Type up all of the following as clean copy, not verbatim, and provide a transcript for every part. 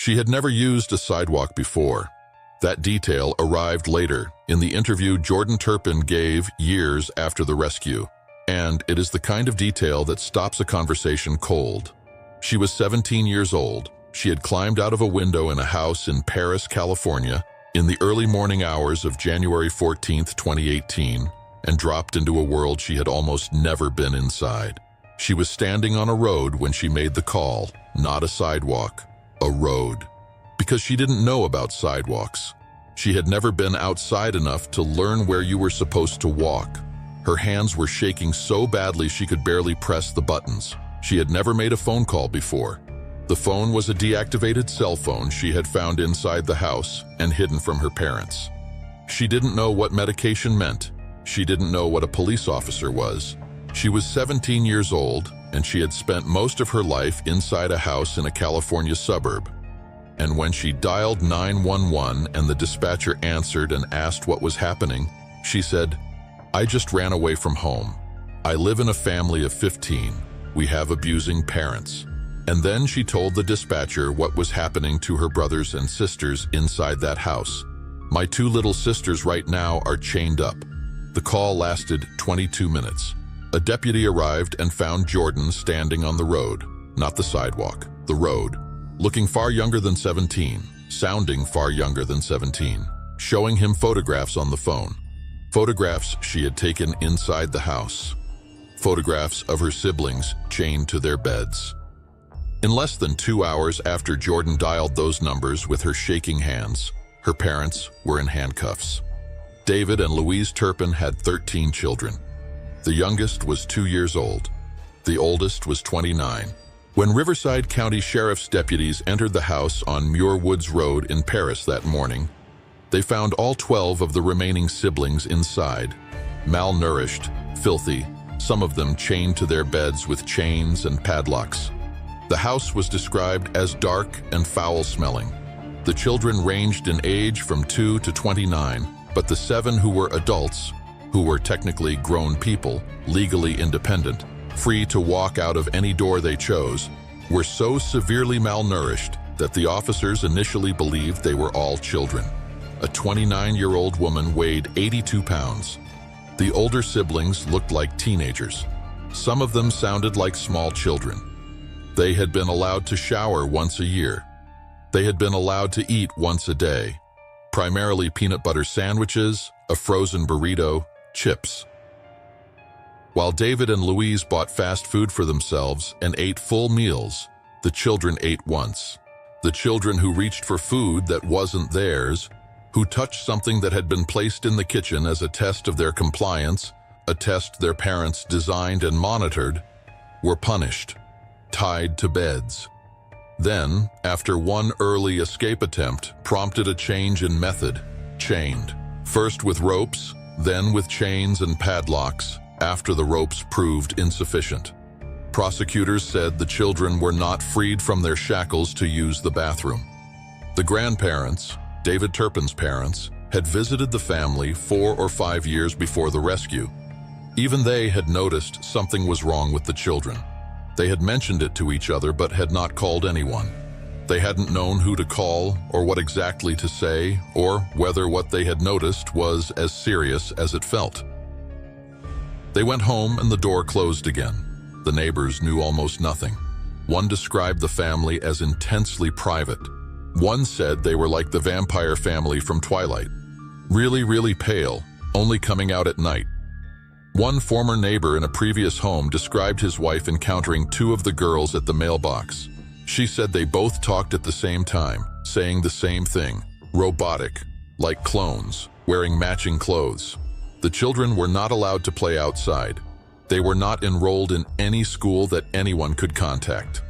She had never used a sidewalk before. That detail arrived later in the interview Jordan Turpin gave years after the rescue, and it is the kind of detail that stops a conversation cold. She was 17 years old. She had climbed out of a window in a house in Perris, California, in the early morning hours of January 14, 2018, and dropped into a world she had almost never been inside. She was standing on a road when she made the call, not a sidewalk, a road. Because she didn't know about sidewalks. She had never been outside enough to learn where you were supposed to walk. Her hands were shaking so badly she could barely press the buttons. She had never made a phone call before. The phone was a deactivated cell phone she had found inside the house and hidden from her parents. She didn't know what medication meant. She didn't know what a police officer was. She was 17 years old, and she had spent most of her life inside a house in a California suburb. And when she dialed 911 and the dispatcher answered and asked what was happening, she said, "I just ran away from home. I live in a family of 15. We have abusing parents." And then she told the dispatcher what was happening to her brothers and sisters inside that house. "My 2 little sisters right now are chained up." The call lasted 22 minutes. A deputy arrived and found Jordan standing on the road, not the sidewalk, the road, looking far younger than 17, sounding far younger than 17, showing him photographs on the phone. Photographs she had taken inside the house. Photographs of her siblings chained to their beds. In less than 2 hours after Jordan dialed those numbers with her shaking hands, her parents were in handcuffs. David and Louise Turpin had 13 children. The youngest was 2 years old. The oldest was 29. When Riverside County Sheriff's deputies entered the house on Muir Woods Road in Perris that morning, they found all 12 of the remaining siblings inside, malnourished, filthy, some of them chained to their beds with chains and padlocks. The house was described as dark and foul-smelling. The children ranged in age from 2 to 29, but the 7 who were adults, who were technically grown people, legally independent, free to walk out of any door they chose, were so severely malnourished that the officers initially believed they were all children. A 29-year-old woman weighed 82 pounds. The older siblings looked like teenagers. Some of them sounded like small children. They had been allowed to shower once a year. They had been allowed to eat once a day, primarily peanut butter sandwiches, a frozen burrito, chips. While David and Louise bought fast food for themselves and ate full meals, the children ate once. The children who reached for food that wasn't theirs, who touched something that had been placed in the kitchen as a test of their compliance, a test their parents designed and monitored, were punished, tied to beds. Then, after one early escape attempt prompted a change in method, chained. First with ropes, then with chains and padlocks, after the ropes proved insufficient. Prosecutors said the children were not freed from their shackles to use the bathroom. The grandparents, David Turpin's parents, had visited the family 4 or 5 years before the rescue. Even they had noticed something was wrong with the children. They had mentioned it to each other but had not called anyone. They hadn't known who to call or what exactly to say or whether what they had noticed was as serious as it felt. They went home and the door closed again. The neighbors knew almost nothing. One described the family as intensely private. One said they were like the vampire family from Twilight. Really, really pale, only coming out at night. One former neighbor in a previous home described his wife encountering 2 of the girls at the mailbox. She said they both talked at the same time, saying the same thing, robotic, like clones, wearing matching clothes. The children were not allowed to play outside. They were not enrolled in any school that anyone could contact.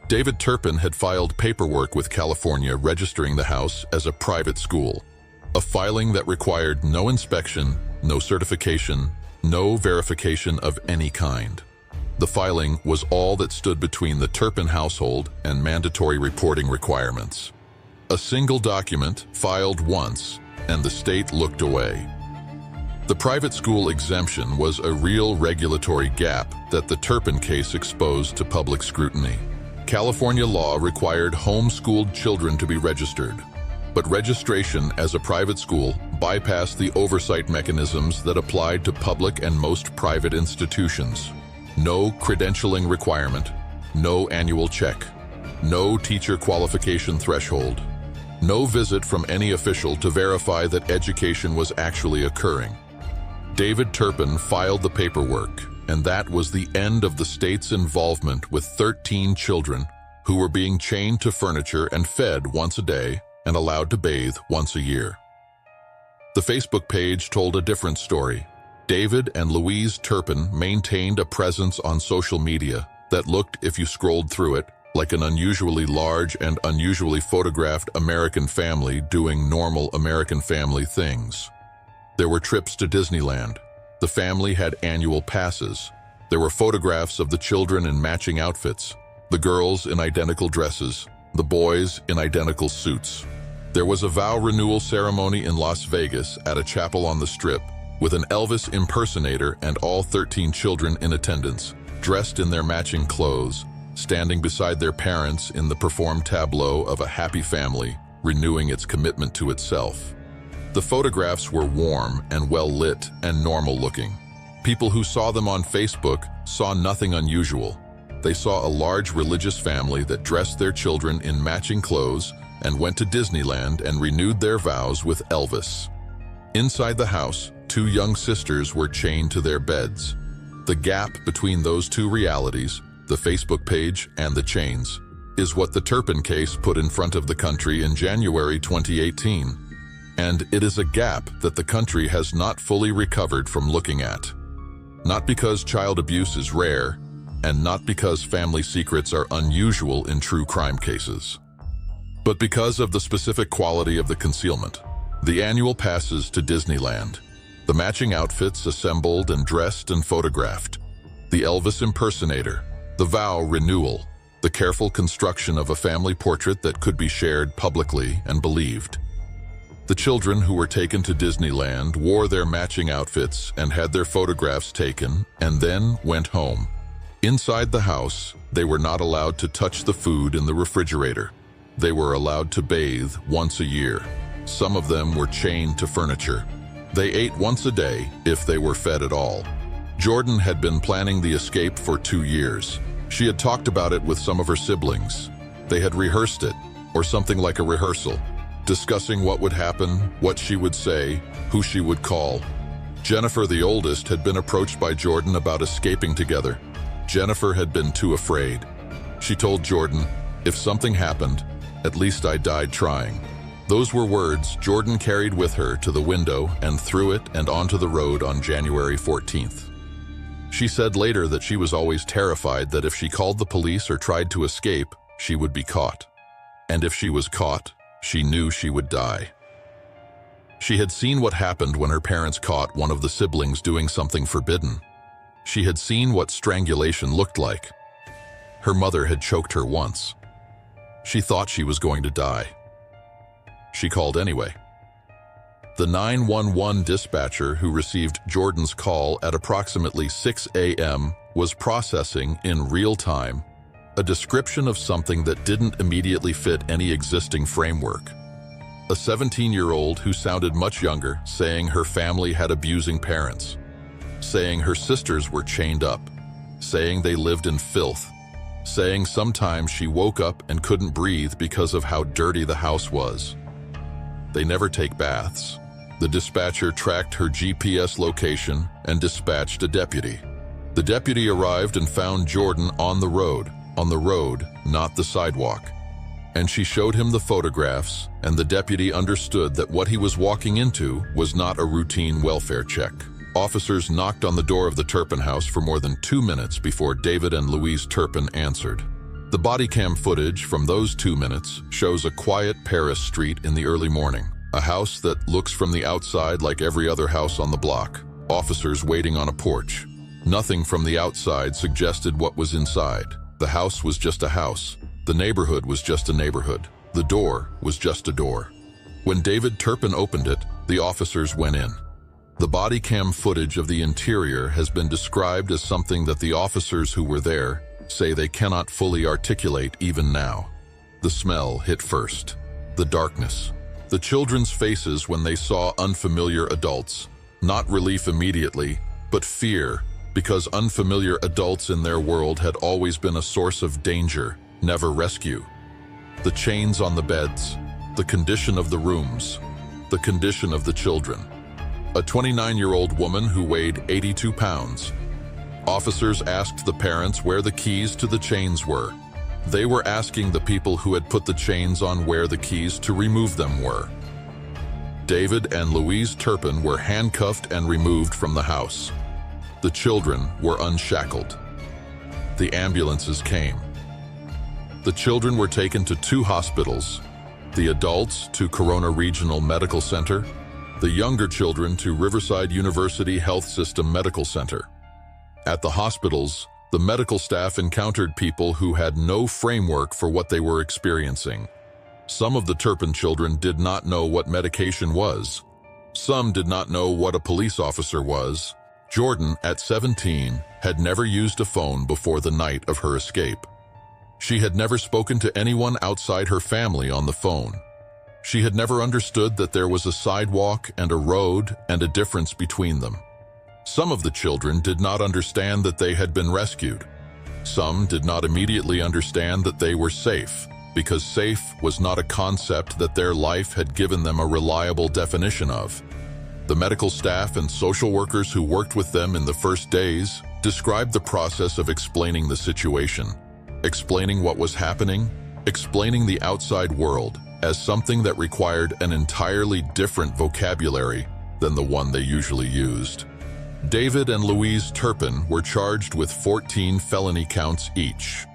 David Turpin had filed paperwork with California registering the house as a private school, a filing that required no inspection, no certification, no verification of any kind. The filing was all that stood between the Turpin household and mandatory reporting requirements. A single document filed once, and the state looked away. The private school exemption was a real regulatory gap that the Turpin case exposed to public scrutiny. California law required homeschooled children to be registered, but registration as a private school bypassed the oversight mechanisms that applied to public and most private institutions. No credentialing requirement, no annual check, no teacher qualification threshold, no visit from any official to verify that education was actually occurring. David Turpin filed the paperwork, and that was the end of the state's involvement with 13 children who were being chained to furniture and fed once a day and allowed to bathe once a year. The Facebook page told a different story. David and Louise Turpin maintained a presence on social media that looked, if you scrolled through it, like an unusually large and unusually photographed American family doing normal American family things. There were trips to Disneyland. The family had annual passes. There were photographs of the children in matching outfits, the girls in identical dresses, the boys in identical suits. There was a vow renewal ceremony in Las Vegas at a chapel on the Strip with an Elvis impersonator and all 13 children in attendance, dressed in their matching clothes, standing beside their parents in the performed tableau of a happy family, renewing its commitment to itself. The photographs were warm and well-lit and normal-looking. People who saw them on Facebook saw nothing unusual. They saw a large religious family that dressed their children in matching clothes and went to Disneyland and renewed their vows with Elvis. Inside the house, 2 young sisters were chained to their beds. The gap between those two realities, the Facebook page and the chains, is what the Turpin case put in front of the country in January 2018. And it is a gap that the country has not fully recovered from looking at. Not because child abuse is rare, and not because family secrets are unusual in true crime cases, but because of the specific quality of the concealment. The annual passes to Disneyland, the matching outfits assembled and dressed and photographed, the Elvis impersonator, the vow renewal, the careful construction of a family portrait that could be shared publicly and believed. The children who were taken to Disneyland wore their matching outfits and had their photographs taken and then went home. Inside the house, they were not allowed to touch the food in the refrigerator. They were allowed to bathe once a year. Some of them were chained to furniture. They ate once a day, if they were fed at all. Jordan had been planning the escape for 2 years. She had talked about it with some of her siblings. They had rehearsed it, or something like a rehearsal, discussing what would happen, what she would say, who she would call. Jennifer, the oldest, had been approached by Jordan about escaping together. Jennifer had been too afraid. She told Jordan, "If something happened, at least I died trying." Those were words Jordan carried with her to the window and threw it and onto the road on January 14th. She said later that she was always terrified that if she called the police or tried to escape, she would be caught. And if she was caught, she knew she would die. She had seen what happened when her parents caught one of the siblings doing something forbidden. She had seen what strangulation looked like. Her mother had choked her once. She thought she was going to die. She called anyway. The 911 dispatcher who received Jordan's call at approximately 6 a.m. was processing in real time a description of something that didn't immediately fit any existing framework. A 17-year-old who sounded much younger, saying her family had abusing parents, saying her sisters were chained up, saying they lived in filth, saying sometimes she woke up and couldn't breathe because of how dirty the house was. They never take baths. The dispatcher tracked her GPS location and dispatched a deputy. The deputy arrived and found Jordan on the road, not the sidewalk. And she showed him the photographs, and the deputy understood that what he was walking into was not a routine welfare check. Officers knocked on the door of the Turpin house for more than 2 minutes before David and Louise Turpin answered. The body cam footage from those 2 minutes shows a quiet Paris street in the early morning, a house that looks from the outside like every other house on the block, officers waiting on a porch. Nothing from the outside suggested what was inside. The house was just a house. The neighborhood was just a neighborhood. The door was just a door. When David Turpin opened it, the officers went in. The body cam footage of the interior has been described as something that the officers who were there say they cannot fully articulate even now. The smell hit first. The darkness. The children's faces when they saw unfamiliar adults. Not relief immediately, but fear, because unfamiliar adults in their world had always been a source of danger, never rescue. The chains on the beds, the condition of the rooms, the condition of the children. A 29-year-old woman who weighed 82 pounds. Officers asked the parents where the keys to the chains were. They were asking the people who had put the chains on where the keys to remove them were. David and Louise Turpin were handcuffed and removed from the house. The children were unshackled. The ambulances came. The children were taken to 2 hospitals, the adults to Corona Regional Medical Center, the younger children to Riverside University Health System Medical Center. At the hospitals, the medical staff encountered people who had no framework for what they were experiencing. Some of the Turpin children did not know what medication was. Some did not know what a police officer was. Jordan, at 17, had never used a phone before the night of her escape. She had never spoken to anyone outside her family on the phone. She had never understood that there was a sidewalk and a road and a difference between them. Some of the children did not understand that they had been rescued. Some did not immediately understand that they were safe, because safe was not a concept that their life had given them a reliable definition of. The medical staff and social workers who worked with them in the first days described the process of explaining the situation, explaining what was happening, explaining the outside world as something that required an entirely different vocabulary than the one they usually used. David and Louise Turpin were charged with 14 felony counts each.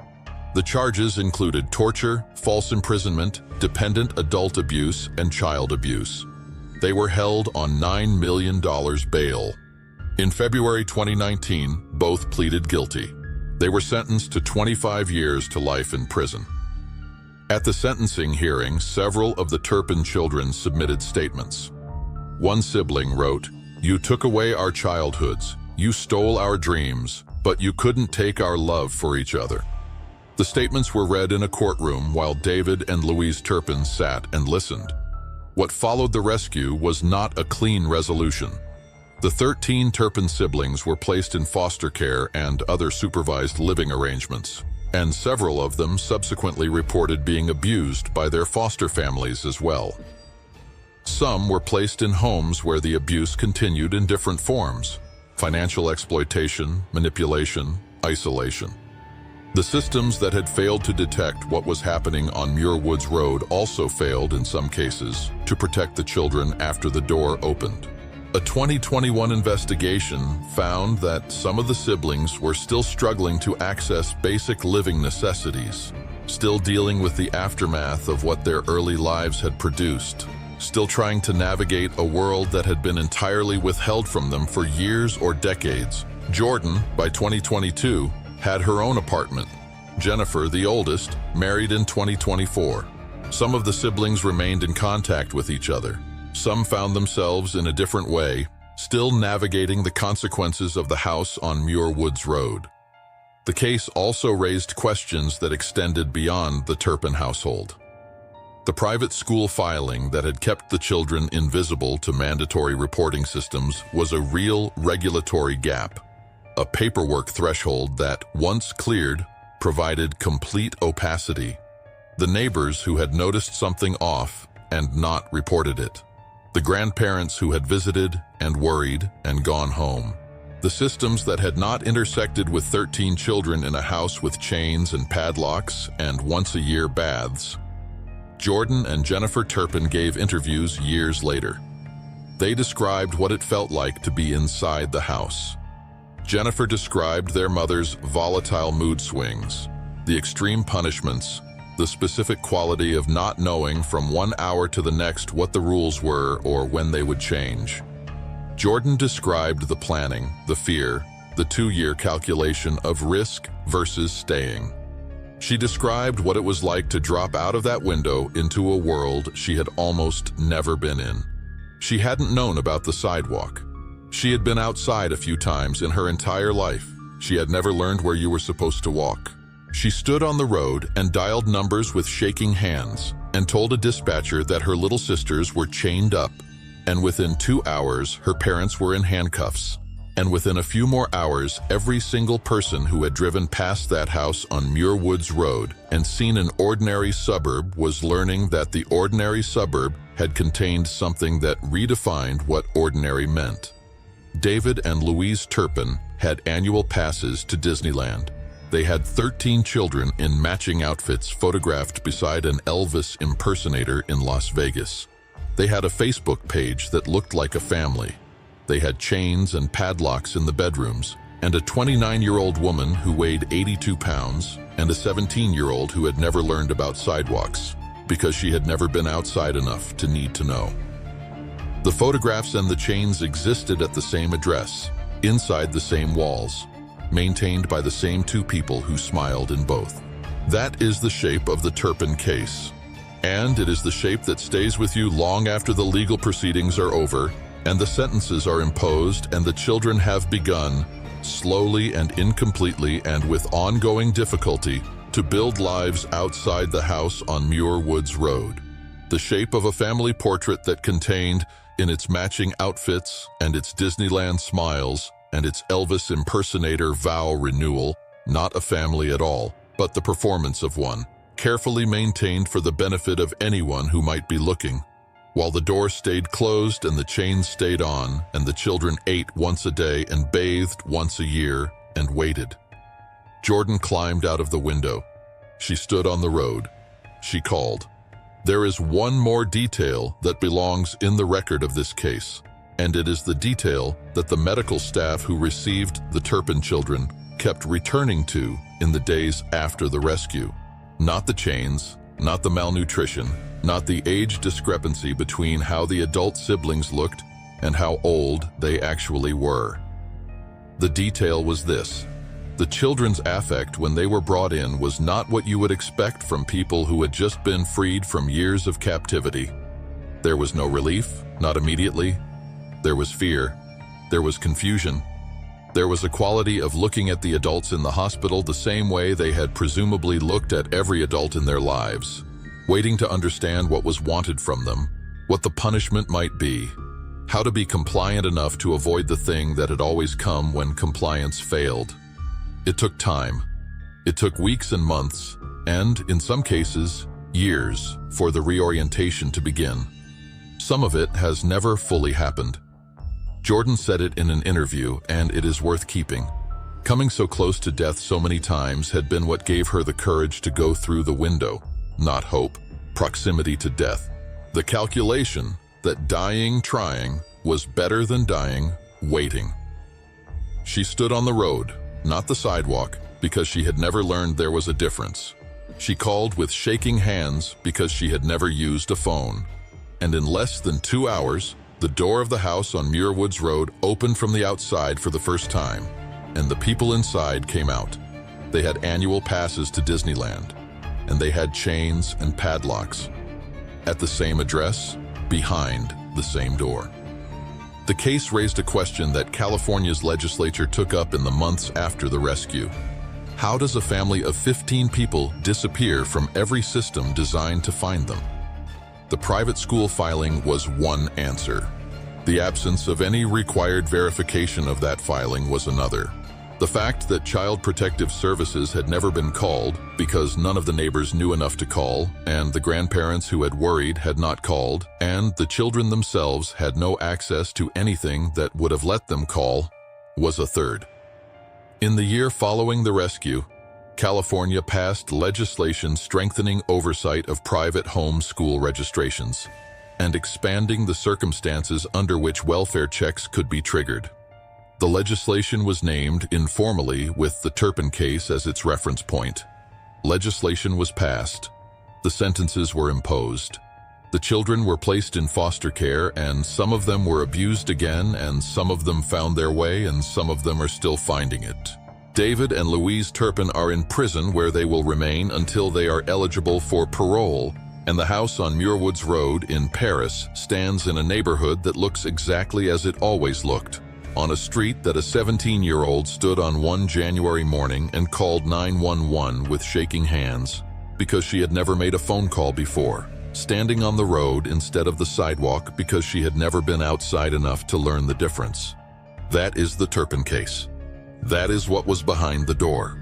The charges included torture, false imprisonment, dependent adult abuse, and child abuse. They were held on $9 million bail. In February 2019, both pleaded guilty. They were sentenced to 25 years to life in prison. At the sentencing hearing, several of the Turpin children submitted statements. One sibling wrote, "You took away our childhoods, you stole our dreams, but you couldn't take our love for each other." The statements were read in a courtroom while David and Louise Turpin sat and listened. What followed the rescue was not a clean resolution. The 13 Turpin siblings were placed in foster care and other supervised living arrangements, and several of them subsequently reported being abused by their foster families as well. Some were placed in homes where the abuse continued in different forms: financial exploitation, manipulation, isolation. The systems that had failed to detect what was happening on Muir Woods Road also failed in some cases to protect the children after the door opened. A 2021 investigation found that some of the siblings were still struggling to access basic living necessities, still dealing with the aftermath of what their early lives had produced, still trying to navigate a world that had been entirely withheld from them for years or decades. Jordan, by 2022, had her own apartment. Jennifer, the oldest, married in 2024. Some of the siblings remained in contact with each other. Some found themselves in a different way, still navigating the consequences of the house on Muir Woods Road. The case also raised questions that extended beyond the Turpin household. The private school filing that had kept the children invisible to mandatory reporting systems was a real regulatory gap, a paperwork threshold that, once cleared, provided complete opacity. The neighbors who had noticed something off and not reported it. The grandparents who had visited and worried and gone home. The systems that had not intersected with 13 children in a house with chains and padlocks and once-a-year baths. Jordan and Jennifer Turpin gave interviews years later. They described what it felt like to be inside the house. Jennifer described their mother's volatile mood swings, the extreme punishments, the specific quality of not knowing from 1 hour to the next what the rules were or when they would change. Jordan described the planning, the fear, the 2-year calculation of risk versus staying. She described what it was like to drop out of that window into a world she had almost never been in. She hadn't known about the sidewalk. She had been outside a few times in her entire life. She had never learned where you were supposed to walk. She stood on the road and dialed numbers with shaking hands and told a dispatcher that her little sisters were chained up, and within 2 hours, her parents were in handcuffs. And within a few more hours, every single person who had driven past that house on Muir Woods Road and seen an ordinary suburb was learning that the ordinary suburb had contained something that redefined what ordinary meant. David and Louise Turpin had annual passes to Disneyland. They had 13 children in matching outfits photographed beside an Elvis impersonator in Las Vegas. They had a Facebook page that looked like a family. They had chains and padlocks in the bedrooms, and a 29-year-old woman who weighed 82 pounds, and a 17-year-old who had never learned about sidewalks, because she had never been outside enough to need to know. The photographs and the chains existed at the same address, inside the same walls, maintained by the same 2 people who smiled in both. That is the shape of the Turpin case. And it is the shape that stays with you long after the legal proceedings are over, and the sentences are imposed, and the children have begun, slowly and incompletely and with ongoing difficulty, to build lives outside the house on Muir Woods Road. The shape of a family portrait that contained, in its matching outfits and its Disneyland smiles and its Elvis impersonator vow renewal, not a family at all, but the performance of one, carefully maintained for the benefit of anyone who might be looking. While the door stayed closed and the chains stayed on, and the children ate once a day and bathed once a year and waited. Jordan climbed out of the window. She stood on the road. She called. There is one more detail that belongs in the record of this case, and it is the detail that the medical staff who received the Turpin children kept returning to in the days after the rescue. Not the chains, not the malnutrition, not the age discrepancy between how the adult siblings looked and how old they actually were. The detail was this: the children's affect when they were brought in was not what you would expect from people who had just been freed from years of captivity. There was no relief, not immediately. There was fear. There was confusion. There was a quality of looking at the adults in the hospital the same way they had presumably looked at every adult in their lives, waiting to understand what was wanted from them, what the punishment might be, how to be compliant enough to avoid the thing that had always come when compliance failed. It took time. It took weeks and months, and, in some cases, years, for the reorientation to begin. Some of it has never fully happened. Jordan said it in an interview, and it is worth keeping. Coming so close to death so many times had been what gave her the courage to go through the window, not hope, proximity to death. The calculation that dying trying was better than dying waiting. She stood on the road, not the sidewalk, because she had never learned there was a difference. She called with shaking hands because she had never used a phone. And in less than 2 hours, the door of the house on Muir Woods Road opened from the outside for the first time, and the people inside came out. They had annual passes to Disneyland, and they had chains and padlocks. At the same address, behind the same door. The case raised a question that California's legislature took up in the months after the rescue. How does a family of 15 people disappear from every system designed to find them? The private school filing was one answer. The absence of any required verification of that filing was another. The fact that Child Protective Services had never been called because none of the neighbors knew enough to call, and the grandparents who had worried had not called, and the children themselves had no access to anything that would have let them call, was a third. In the year following the rescue, California passed legislation strengthening oversight of private home school registrations and expanding the circumstances under which welfare checks could be triggered. The legislation was named informally with the Turpin case as its reference point. Legislation was passed. The sentences were imposed. The children were placed in foster care, and some of them were abused again, and some of them found their way, and some of them are still finding it. David and Louise Turpin are in prison where they will remain until they are eligible for parole, and the house on Muir Woods Road in Paris stands in a neighborhood that looks exactly as it always looked, on a street that a 17-year-old stood on one January morning and called 911 with shaking hands because she had never made a phone call before, standing on the road instead of the sidewalk because she had never been outside enough to learn the difference. That is the Turpin case. That is what was behind the door.